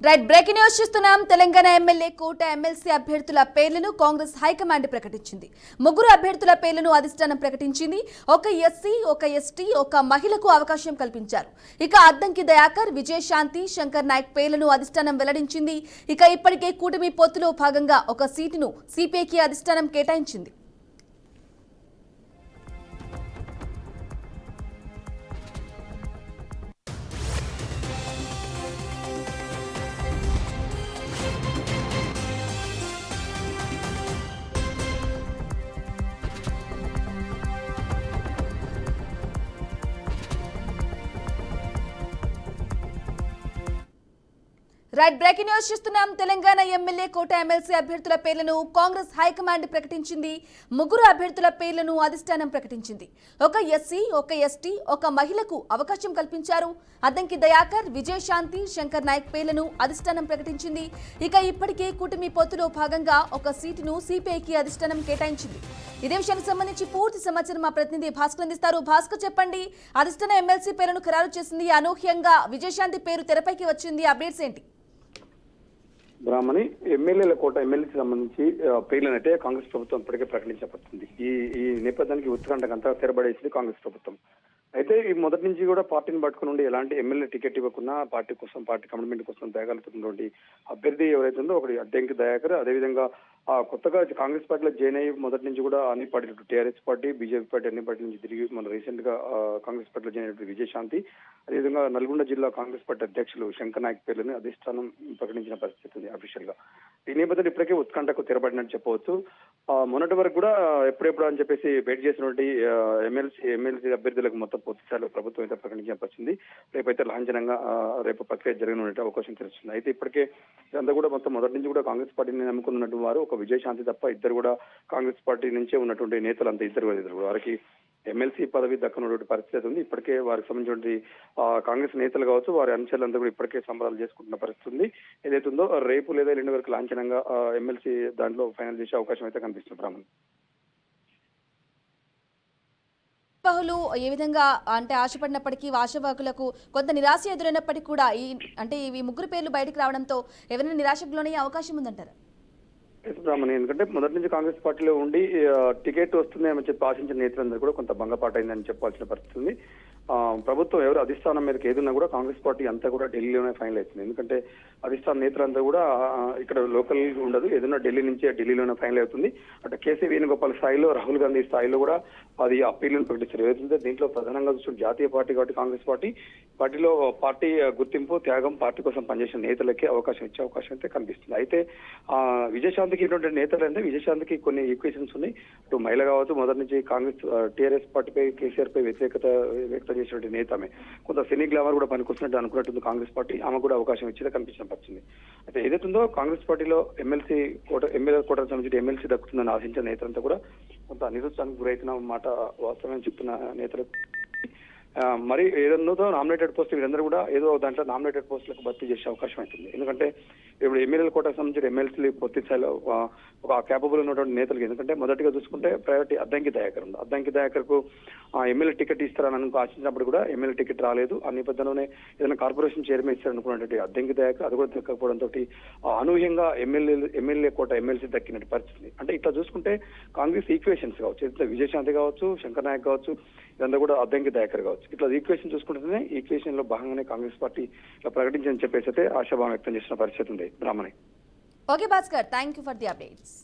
Right breaking news చూస్తున్నాం. Telangana MLA కోట MLC అభ్యర్థుల పేర్లను కాంగ్రెస్ హైకమాండ్ ప్రకటించింది. ముగ్గురు అభ్యర్థుల పేర్లను అధిష్టానం ప్రకటించింది. ఒక ఎస్సీ, ఒక ఎస్టీ, ఒక మహిళకు అవకాశం కల్పించారు. ఇక అద్దంకి దయాకర్, విజయశాంతి, శంకర్ నాయక్ పేర్లను అధిష్టానం వెల్లడించింది. ఇక ఇప్పటికే కూటమి పొత్తులో భాగంగా ఒక సీటును సిపిఐకి అధిష్టానం కేటాయించింది. రైట్ బ్రేకింగ్ న్యూస్ చూస్తున్నాం. తెలంగాణ ఎమ్మెల్యే కోట ఎమ్మెల్సీ అభ్యర్థుల పేర్లను కాంగ్రెస్ హైకమాండ్ ప్రకటించింది. ముగ్గురు అభ్యర్థుల పేర్లను అధిష్టానం ప్రకటించింది. ఒక ఎస్సీ, ఒక ఎస్టీ, ఒక మహిళకు అవకాశం కల్పించారు. అద్దంకి దయాకర్, విజయశాంతి, శంకర్ నాయక్ పేర్లను అధిష్టానం ప్రకటించింది. ఇక ఇప్పటికే కూటమి పొత్తులో భాగంగా ఒక సీటును సిపిఐకి అధిష్టానం కేటాయించింది. ఇదే విషయానికి సంబంధించి పూర్తి సమాచారం మా ప్రతినిధి భాస్కర్ అందిస్తారు. భాస్కర్, చెప్పండి, అధిష్టానం ఎమ్మెల్సీ పేర్లను ఖరారు చేసింది. అనూహ్యంగా విజయశాంతి పేరు తెరపైకి వచ్చింది. అప్డేట్స్ ఏంటి? బ్రాహ్మణి ఎమ్మెల్యేల కోట ఎమ్మెల్యేకి సంబంధించి పేర్లనైతే కాంగ్రెస్ ప్రభుత్వం ఇప్పటికే ప్రకటించబడుతుంది. ఈ నేపథ్యానికి ఉత్కంఠకు అంతా తెరబడేసింది కాంగ్రెస్ ప్రభుత్వం. అయితే ఈ మొదటి నుంచి కూడా పార్టీని పట్టుకుని ఉండి ఎలాంటి ఎమ్మెల్యే టికెట్ ఇవ్వకుండా పార్టీ కోసం, పార్టీ కమిట్మెంట్ కోసం త్యాగాలుతున్నటువంటి అభ్యర్థి ఎవరైతే ఉందో ఒకటి అద్దంకి దయాకర్, అదేవిధంగా కొత్తగా కాంగ్రెస్ పార్టీలో జాయిన్ అయ్యి మొదటి నుంచి కూడా అన్ని పార్టీలు, టీఆర్ఎస్ పార్టీ, బీజేపీ పార్టీ అన్ని పార్టీల నుంచి తిరిగి మన రీసెంట్ గా కాంగ్రెస్ పార్టీలో జాయిన్ అయినటువంటి విజయశాంతి, అదేవిధంగా నల్గొండ జిల్లా కాంగ్రెస్ పార్టీ అధ్యక్షులు శంకర్ నాయక్ పేర్లను అధిష్టానం ప్రకటించిన పరిస్థితి ఉంది అఫీషియల్ గా. ఈ నేపథ్యంలో ఇప్పటికే ఉత్కంఠకు తెరబడినట్టు చెప్పవచ్చు. మొన్నటి వరకు కూడా ఎప్పుడెప్పుడు అని చెప్పేసి వెయిట్ చేసినటువంటి ఎమ్మెల్సీ అభ్యర్థులకు మొత్తం పూర్తి స్థాయిలో ప్రభుత్వం అయితే ప్రకటించిన పరిస్థితి. రేపైతే లాంఛనంగా రేపు ప్రక్రియ జరగనుండే అవకాశం తెలుస్తుంది. అయితే ఇప్పటికే ఇదంతా కూడా మొత్తం మొదటి నుంచి కూడా కాంగ్రెస్ పార్టీని నమ్ముకున్నటువంటి వారు ఒక విజయశాంతి తప్ప ఇద్దరు కూడా కాంగ్రెస్ పార్టీ నుంచే ఉన్నటువంటి నేతలు అంతా ఇద్దరు కూడా వారికి ఎమ్మెల్సీ పదవి దక్కనటువంటి పరిస్థితి ఉంది. ఇప్పటికే వారికి సంబంధించినటువంటి కాంగ్రెస్ నేతలు కావచ్చు, వారి అంశాలంతా కూడా ఇప్పటికే సంబరాలు చేసుకుంటున్న పరిస్థితి ఉంది. ఏదైతే ఉందో రేపు లేదా ఎల్లుండి వరకు లాంఛనంగా ఎమ్మెల్సీ దాంట్లో ఫైనల్ చేసే అవకాశం అయితే కనిపిస్తుంది. బ్రాహ్మణ్ బహులు ఏ విధంగా అంటే ఆశపడినప్పటికీ ఆశావాకులకు కొంత నిరాశ ఎదురైనప్పటికీ కూడా ఇవి ముగ్గురు పేర్లు బయటకు రావడంతో ఎవరైనా నిరాశకు లోనయ్యే అవకాశం ఉందంటారా? బ్రాహ్మణి ఎందుకంటే మొదటి నుంచి కాంగ్రెస్ పార్టీలో ఉండి టికెట్ వస్తుందని చెప్పి ఆశించిన నేతలందరూ కూడా కొంత భంగపాటు అయిందని చెప్పాల్సిన పరిస్థితి ఉంది. ప్రభుత్వం ఎవరు అధిష్టానం మేరకు ఏదున్నా కూడా కాంగ్రెస్ పార్టీ అంతా కూడా ఢిల్లీలోనే ఫైనల్ అవుతుంది. ఎందుకంటే అధిష్టాన నేతలంతా కూడా ఇక్కడ లోకల్ ఉండదు, ఏదైనా ఢిల్లీలోనే ఫైనల్ అవుతుంది. అటు కేసీ వేణుగోపాల్ స్థాయిలో, రాహుల్ గాంధీ స్థాయిలో కూడా అది అప్పీలను ప్రకటిస్తారు. ఏదైతే దీంట్లో ప్రధానంగా చూస్తున్న జాతీయ పార్టీ కాబట్టి కాంగ్రెస్ పార్టీలో పార్టీ గుర్తింపు, త్యాగం, పార్టీ కోసం పనిచేసిన నేతలకే అవకాశం ఇచ్చే అవకాశం అయితే కనిపిస్తుంది. అయితే విజయశాంతికి ఇటువంటి నేతలు అంటే విజయశాంతికి కొన్ని ఈక్వేషన్స్ ఉన్నాయి. ఇటు మహిళ కావచ్చు, మొదటి నుంచి కాంగ్రెస్ టీఆర్ఎస్ పార్టీపై, కేసీఆర్ పై వ్యతిరేకత వ్యక్తం చేసినటువంటి నేత ఆమె. కొంత సినీ గ్లామర్ కూడా పనికొస్తున్నట్టు అనుకున్నట్టుంది కాంగ్రెస్ పార్టీ. ఆమె కూడా అవకాశం ఇచ్చేది కనిపించిన పరిస్థితి. అయితే ఏదైతుందో కాంగ్రెస్ పార్టీలో ఎమ్మెల్యే కోటకు సంబంధించి ఎమ్మెల్సీ దక్కుతుందని ఆశించిన నేతలంతా కూడా కొంత నిరుత్సాహానికి గురైతున్న మాట వాస్తవమని చెప్తున్న నేతలు మరి ఏదన్నదో నామినేటెడ్ పోస్ట్ వీరందరూ కూడా ఏదో దాంట్లో నామినేటెడ్ పోస్టులకు భర్తీ చేసే అవకాశం అవుతుంది. ఎందుకంటే ఇప్పుడు ఎమ్మెల్యేల కోటకు సంబంధించిన ఎమ్మెల్సీలు పూర్తి స్థాయిలో ఒక కేపబుల్ ఉన్నటువంటి నేతలకు, ఎందుకంటే మొదటిగా చూసుకుంటే ప్రయారిటీ అద్దంకి దయాకర్ ఉంది. అద్దంకి దయాకర్ కు ఎమ్మెల్యే టికెట్ ఇస్తారని ఆశించినప్పుడు కూడా ఎమ్మెల్యే టికెట్ రాలేదు. ఆ నేపథ్యంలోనే ఏదైనా కార్పొరేషన్ చైర్మన్ ఇస్తారనుకున్నటువంటి అద్దంకి దయాకర్ అది కూడా దక్కకపోవడంతో అనూహ్యంగా ఎమ్మెల్యే కోట ఎమ్మెల్సీ దక్కినట్టు పరిస్థితి. అంటే ఇట్లా చూసుకుంటే కాంగ్రెస్ ఈక్వేషన్స్ కావచ్చు, విజయశాంతి కావచ్చు, శంకర్ నాయక్ కావచ్చు, ఇదంతా కూడా అద్దంకి దయాకర్ కావచ్చు, ఇట్లా ఈక్వేషన్ చూసుకుంటేనే ఈక్వేషన్ లో భాగంగానే కాంగ్రెస్ పార్టీ ఇలా ప్రకటించని చెప్పేసి అయితే ఆశాభావం వ్యక్తం చేసిన పరిస్థితి ఉంది. Brahmani. Okay Bhaskar, thank you for the updates.